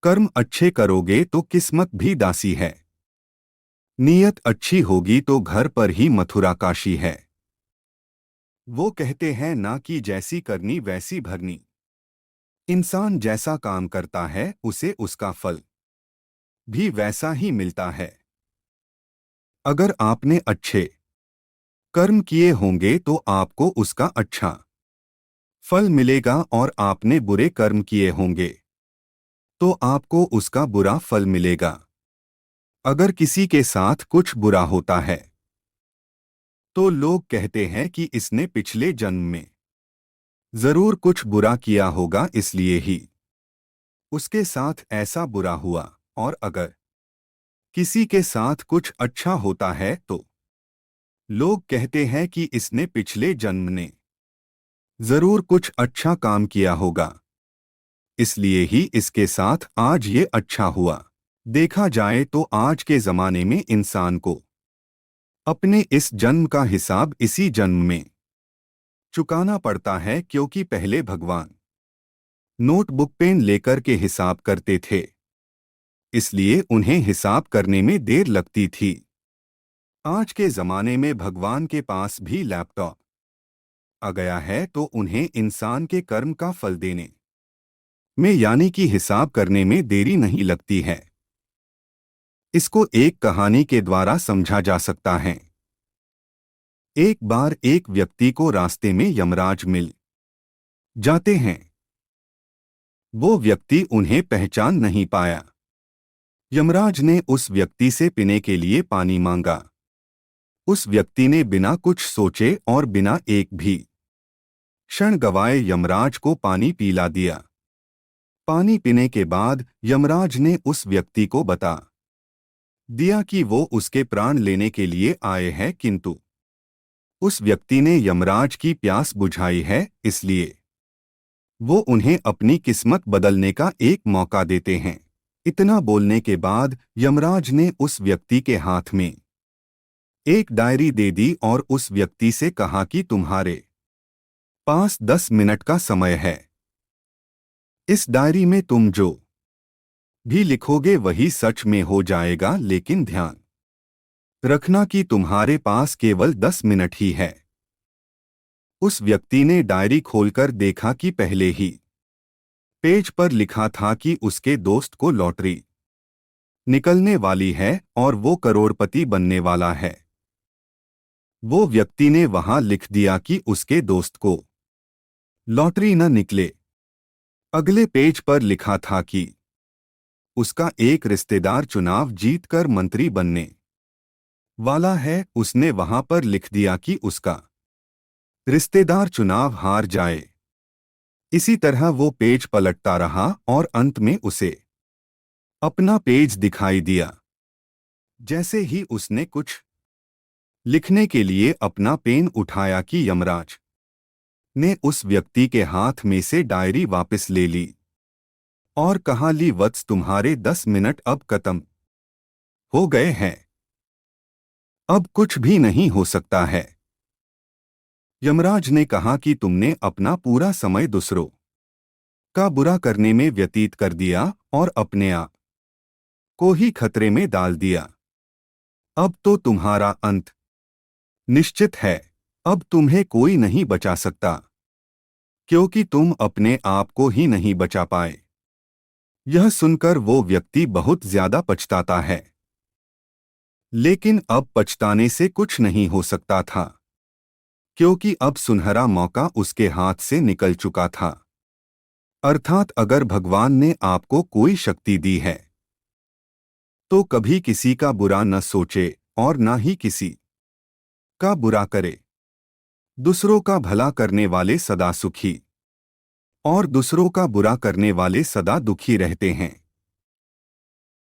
कर्म अच्छे करोगे तो किस्मत भी दासी है। नीयत अच्छी होगी तो घर पर ही मथुरा काशी है। वो कहते हैं ना कि जैसी करनी वैसी भरनी। इंसान जैसा काम करता है उसे उसका फल भी वैसा ही मिलता है। अगर आपने अच्छे कर्म किए होंगे तो आपको उसका अच्छा फल मिलेगा और आपने बुरे कर्म किए होंगे तो आपको उसका बुरा फल मिलेगा। अगर किसी के साथ कुछ बुरा होता है तो लोग कहते हैं कि इसने पिछले जन्म में जरूर कुछ बुरा किया होगा इसलिए ही उसके साथ ऐसा बुरा हुआ। और अगर किसी के साथ कुछ अच्छा होता है तो लोग कहते हैं कि इसने पिछले जन्म में जरूर कुछ अच्छा काम किया होगा इसलिए ही इसके साथ आज ये अच्छा हुआ। देखा जाए तो आज के जमाने में इंसान को अपने इस जन्म का हिसाब इसी जन्म में चुकाना पड़ता है, क्योंकि पहले भगवान नोटबुक पेन लेकर के हिसाब करते थे, इसलिए उन्हें हिसाब करने में देर लगती थी। आज के जमाने में भगवान के पास भी लैपटॉप आ गया है तो उन्हें इंसान के कर्म का फल देने में यानी कि हिसाब करने में देरी नहीं लगती है। इसको एक कहानी के द्वारा समझा जा सकता है। एक बार एक व्यक्ति को रास्ते में यमराज मिल जाते हैं। वो व्यक्ति उन्हें पहचान नहीं पाया। यमराज ने उस व्यक्ति से पीने के लिए पानी मांगा। उस व्यक्ति ने बिना कुछ सोचे और बिना एक भी क्षण गवाए यमराज को पानी पिला दिया। पानी पीने के बाद यमराज ने उस व्यक्ति को बता दिया कि वो उसके प्राण लेने के लिए आए हैं, किंतु उस व्यक्ति ने यमराज की प्यास बुझाई है, इसलिए वो उन्हें अपनी किस्मत बदलने का एक मौका देते हैं। इतना बोलने के बाद यमराज ने उस व्यक्ति के हाथ में एक डायरी दे दी और उस व्यक्ति से कहा कि तुम्हारे पास 10 मिनट का समय है। इस डायरी में तुम जो भी लिखोगे वही सच में हो जाएगा, लेकिन ध्यान रखना कि तुम्हारे पास केवल 10 मिनट ही है। उस व्यक्ति ने डायरी खोलकर देखा कि पहले ही पेज पर लिखा था कि उसके दोस्त को लॉटरी निकलने वाली है और वो करोड़पति बनने वाला है। वो व्यक्ति ने वहां लिख दिया कि उसके दोस्त को लॉटरी न निकले। अगले पेज पर लिखा था कि उसका एक रिश्तेदार चुनाव जीतकर मंत्री बनने वाला है। उसने वहां पर लिख दिया कि उसका रिश्तेदार चुनाव हार जाए। इसी तरह वो पेज पलटता रहा और अंत में उसे अपना पेज दिखाई दिया। जैसे ही उसने कुछ लिखने के लिए अपना पेन उठाया कि यमराज ने उस व्यक्ति के हाथ में से डायरी वापस ले ली और कहा, ली वत्स, तुम्हारे 10 मिनट अब खत्म हो गए हैं। अब कुछ भी नहीं हो सकता है। यमराज ने कहा कि तुमने अपना पूरा समय दूसरों का बुरा करने में व्यतीत कर दिया और अपने आप को ही खतरे में डाल दिया। अब तो तुम्हारा अंत निश्चित है। अब तुम्हें कोई नहीं बचा सकता, क्योंकि तुम अपने आप को ही नहीं बचा पाए। यह सुनकर वो व्यक्ति बहुत ज्यादा पछताता है, लेकिन अब पछताने से कुछ नहीं हो सकता था, क्योंकि अब सुनहरा मौका उसके हाथ से निकल चुका था। अर्थात अगर भगवान ने आपको कोई शक्ति दी है तो कभी किसी का बुरा न सोचे और ना ही किसी का बुरा करे। दूसरों का भला करने वाले सदा सुखी और दूसरों का बुरा करने वाले सदा दुखी रहते हैं।